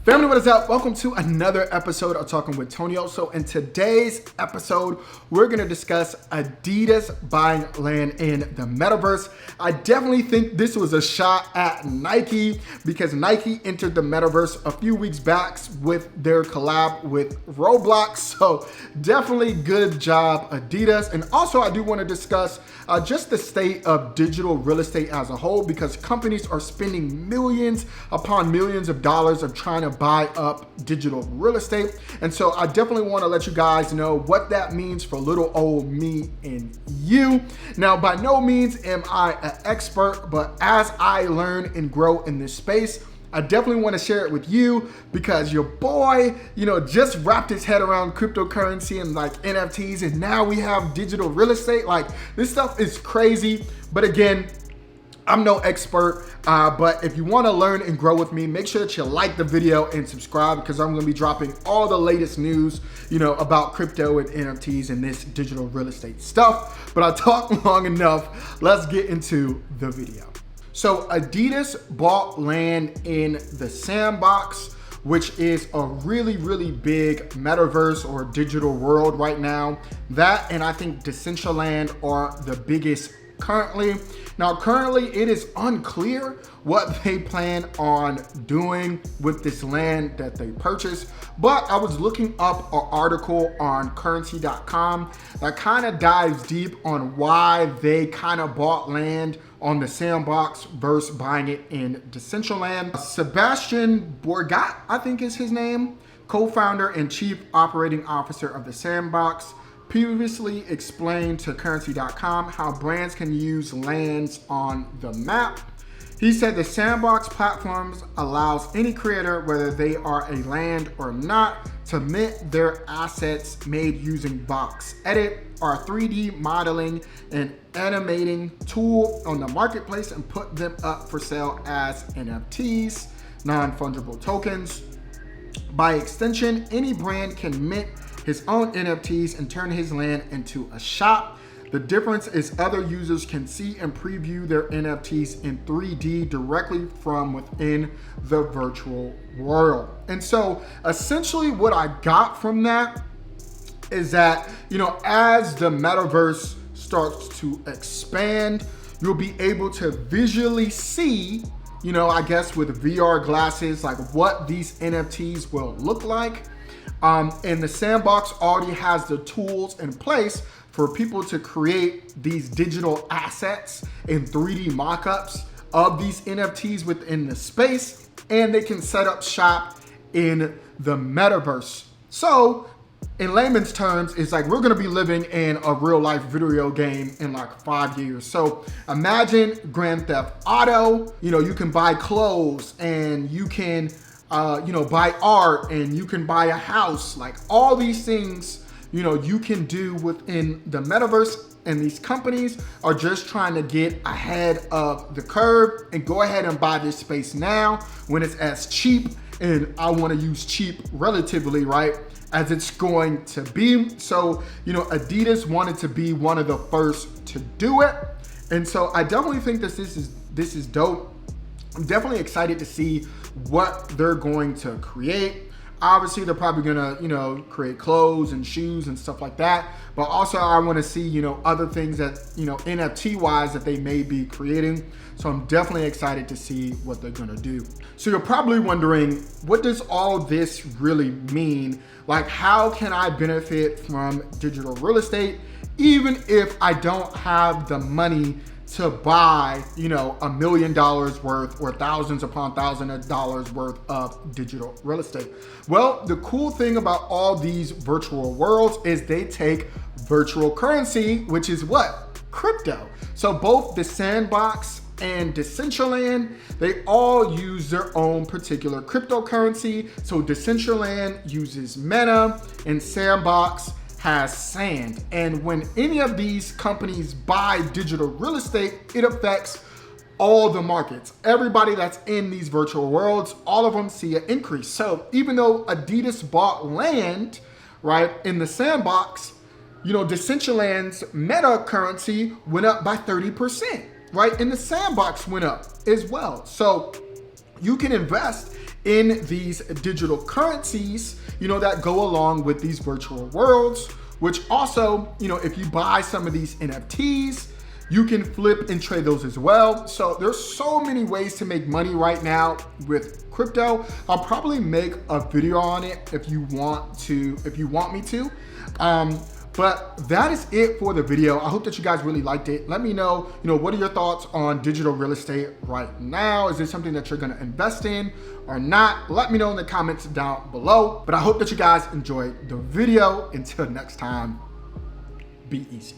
Family, what is up? Welcome to another episode of Talking with Tonio. So in today's episode, we're going to discuss Adidas buying land in the Metaverse. I definitely think this was a shot at Nike because Nike entered the Metaverse a few weeks back with their collab with Roblox. So definitely good job, Adidas. And also I do want to discuss just the state of digital real estate as a whole, because companies are spending millions upon millions of dollars of trying to buy up digital real estate. And so I definitely want to let you guys know what that means for little old me and you. Now, by no means am I an expert, but as I learn and grow in this space, I definitely want to share it with you because your boy, just wrapped his head around cryptocurrency and like NFTs, and now we have digital real estate. Like, this stuff is crazy. But again, I'm no expert, but if you want to learn and grow with me, make sure that you like the video and subscribe, because I'm going to be dropping all the latest news, about crypto and NFTs and this digital real estate stuff. But I talked long enough. Let's get into the video. So Adidas bought land in the Sandbox, which is a really, really big metaverse or digital world right now. That and I think Decentraland are the biggest currently. Now, currently it is unclear what they plan on doing with this land that they purchased, but I was looking up an article on currency.com that kind of dives deep on why they kind of bought land on the Sandbox versus buying it in Decentraland. Sebastian Borgat, I think is his name, co-founder and chief operating officer of the Sandbox, previously explained to currency.com how brands can use lands on the map. He said the Sandbox platforms allows any creator, whether they are a land or not, to mint their assets made using Box Edit, our 3D modeling and animating tool on the marketplace, and put them up for sale as NFTs, non-fungible tokens. By extension, any brand can mint his own NFTs and turn his land into a shop. The difference is other users can see and preview their NFTs in 3D directly from within the virtual world. And so essentially what I got from that is that, as the metaverse starts to expand, you'll be able to visually see, I guess with VR glasses, like what these NFTs will look like. And the Sandbox already has the tools in place for people to create these digital assets and 3D mockups of these NFTs within the space, and they can set up shop in the metaverse. So in layman's terms, it's like we're gonna be living in a real life video game in like 5 years. So imagine Grand Theft Auto, you can buy clothes and you can buy art and you can buy a house, like all these things, you can do within the metaverse. And these companies are just trying to get ahead of the curve and go ahead and buy this space now when it's as cheap, and I want to use cheap relatively, right, as it's going to be. So, Adidas wanted to be one of the first to do it. And so I definitely think that this is dope. I'm definitely excited to see what they're going to create. Obviously, they're probably gonna, create clothes and shoes and stuff like that. But also, I want to see, other things that, NFT wise that they may be creating. So I'm definitely excited to see what they're gonna do. So you're probably wondering, what does all this really mean? Like, how can I benefit from digital real estate, even if I don't have the money to buy, $1 million worth or thousands upon thousands of dollars worth of digital real estate? Well, the cool thing about all these virtual worlds is they take virtual currency, which is what? Crypto. So both the Sandbox and Decentraland, they all use their own particular cryptocurrency. So Decentraland uses Meta and Sandbox has sand. And when any of these companies buy digital real estate, it affects all the markets. Everybody that's in these virtual worlds, all of them see an increase. So even though Adidas bought land, right, in the Sandbox, Decentraland's meta currency went up by 30%, right? And the Sandbox went up as well. So you can invest in these digital currencies, that go along with these virtual worlds, which also, if you buy some of these NFTs, you can flip and trade those as well. So there's so many ways to make money right now with crypto. I'll probably make a video on it if you want me to. But that is it for the video. I hope that you guys really liked it. Let me know, what are your thoughts on digital real estate right now? Is this something that you're gonna invest in or not? Let me know in the comments down below. But I hope that you guys enjoyed the video. Until next time, be easy.